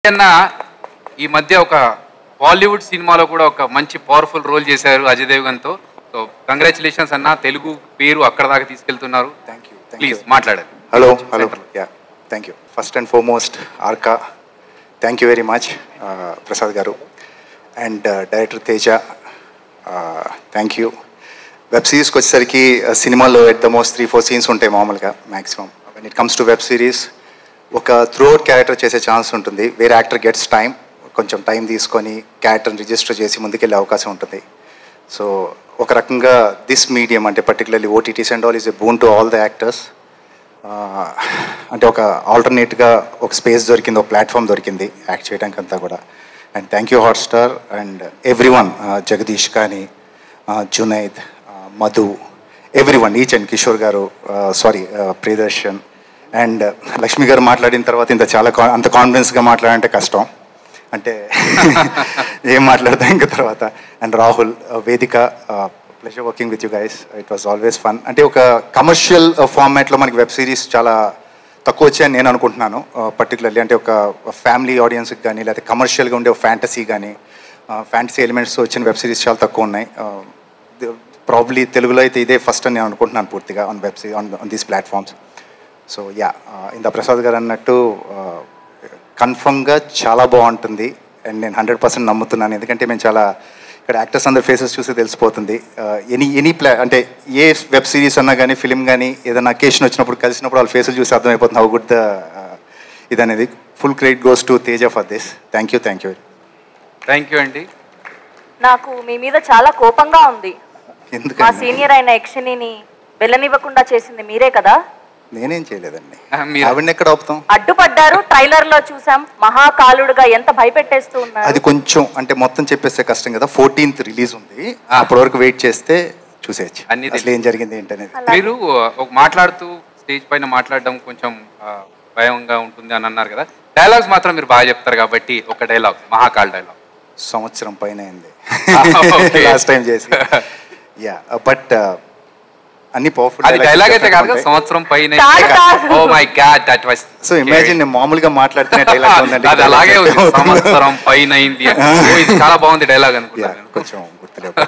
అన్న ఈ మధ్య ఒక బాలీవుడ్ సినిమాలో కూడా ఒక మంచి పవర్ఫుల్ రోల్ చేశారు అజయ్ దేవగన్తో. సో కంగ్రాచులేషన్స్ అన్న, తెలుగు పేరు అక్కడ దాకా తీసుకెళ్తున్నారు. ప్లీజ్ మాట్లాడండి. Hello ya thank you. First and foremost Arka thank you very much Prasad garu and director Teja thank you. Web సిరీస్కి వచ్చేసరికి సినిమాలో ఎట్ ద మోస్ట్ 3-4 సీన్స్ ఉంటాయి మామూలుగా maximum. When it comes to web series ఒక త్రూఅవుట్ క్యారెక్టర్ చేసే ఛాన్స్ ఉంటుంది. వేరే యాక్టర్ గెట్స్ టైం, కొంచెం టైం తీసుకొని క్యారెక్టర్ని రిజిస్టర్ చేసి ముందుకెళ్ళే అవకాశం ఉంటుంది. సో ఒక రకంగా దిస్ మీడియం అంటే particularly OTTs and all is a boon to all the actors. అంటే ఒక ఆల్టర్నేట్గా ఒక స్పేస్ దొరికింది, ఒక ప్లాట్ఫామ్ దొరికింది యాక్ట్ చేయడానికి అంతా కూడా. And thank you Hotstar and everyone, Jagadish కానీ, Junaid, Madhu, everyone, each and Kishore garu, sorry Priyadarshan and Lakshmi గారు మాట్లాడిన తర్వాత ఇంత చాలా అంత కాన్ఫిడెన్స్గా మాట్లాడంటే కష్టం, అంటే ఏం మాట్లాడతాం ఇంకా తర్వాత. అండ్ రాహుల్, వేదిక, pleasure working with you guys, it was always fun. అంటే ఒక కమర్షియల్ ఫార్మాట్లో మనకి వెబ్ సిరీస్ చాలా తక్కువ వచ్చాయని నేను అనుకుంటున్నాను. పర్టికులర్లీ అంటే ఒక ఫ్యామిలీ ఆడియన్స్కి కానీ లేకపోతే కమర్షియల్గా ఉండే ఒక ఫ్యాంటసీ కానీ ఫ్యాంటసీ ఎలిమెంట్స్ వచ్చిన వెబ్ సిరీస్ చాలా తక్కువ ఉన్నాయి. ప్రాబ్లీ తెలుగులో అయితే ఇదే ఫస్ట్ అని నేను అనుకుంటున్నాను పూర్తిగా on web series on these platforms. So yeah, ఇంత ప్రసాద్ గారు అన్నట్టు కన్ఫర్మ్గా చాలా బాగుంటుంది అండ్ నేను 100% నమ్ముతున్నాను. ఎందుకంటే మేము చాలా ఇక్కడ యాక్టర్స్ అందరు ఫేసెస్ చూసి తెలిసిపోతుంది. ఎనీ అంటే ఏ వెబ్ సిరీస్ అన్నా కానీ ఫిలిం కానీ ఏదైనా అకేషన్ వచ్చినప్పుడు కలిసినప్పుడు వాళ్ళ ఫేసులు చూసి అర్థమైపోతుంది హౌ గుడ్ ద ఇదనేది. Full credit goes to Teja for this. Thank you thank you అండి. నాకు మీ మీద చాలా కోపంగా ఉంది. ఎందుకు? మా సీనియర్ అయిన యక్షిణిని వెళ్ళనివ్వకుండా చేసింది మీరే కదా? నేనేం చేయలేదండి. ఆవిడని ఎక్కడ ఆపుతాం? అడ్డుపడ్డారు. ట్రైలర్ లో చూసాం, మహాకాలుడుగా ఎంత భయపెట్టేస్తూ ఉన్నారు. అది కొంచెం అంటే మొత్తం చెప్పేస్తే కష్టం కదా. 14th రిలీజ్ ఉంది, అప్పటి వరకు వెయిట్ చేస్తే చూసేయచ్చు అసలు ఏం జరిగింది ఏంటనేది. మీరు మాట్లాడుతూ స్టేజ్ పైన మాట్లాడడం కొంచెం భయంగా ఉంటుంది అని అన్నారు కదా. డైలాగ్స్ మాత్రం మీరు బాగా చెప్తారు కాబట్టి ఒక డైలాగ్, మహాకాల్ డైలాగ్. సంవత్సరం పైన అయింది లాస్ట్ టైం చేసి. యా బట్ అన్ని పవర్ఫుల్ డైలాగ్ అయితే కాదు, సంవత్సరం పైన. Oh my god, that was so imagine నేను మామూలుగా మాట్లాడుతున్న డైలాగ్ ఉందండి, అది అలాగే ఉంది, సంవత్సరం పైన అయింది. ఇది చాలా బాగుంది డైలాగ్ అనుకుంటా. కొంచెం గుర్తులేదు.